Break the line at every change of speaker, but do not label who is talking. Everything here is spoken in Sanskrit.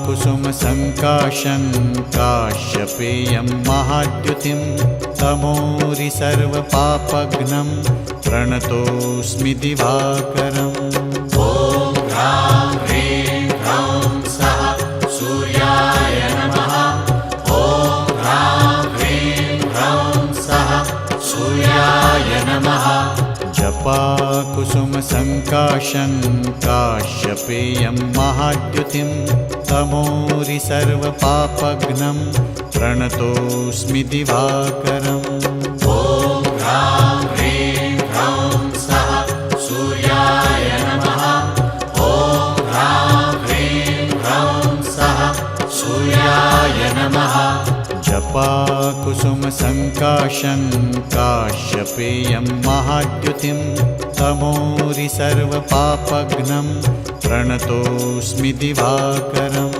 जपाकुसुमसङ्काशं काश्यपेयं महाद्युतिं तमोरि सर्वपापघ्नं प्रणतोऽस्मि दिवाकरम्। ॐ ह्रां ह्रीं ह्रौं सः सूर्याय नमः। ॐ ह्रां ह्रीं ह्रौं सः सूर्याय नमः। जपाकुसुमसङ्काशं काश्यपेयं महाद्युतिं तमोरि सर्वपापघ्नं प्रणतोऽस्मि दिवाकरम्। ॐ ह्रां ह्रीं ह्रौं सः सूर्याय नमः। ॐ ह्रां ह्रीं ह्रौं सः सूर्याय नमः। जपाकुसुमसङ्काशं काश्यपेयं महाद्युतिं तमोरि सर्वपापघ्नं प्रणतोऽस्मि दिवाकरम्।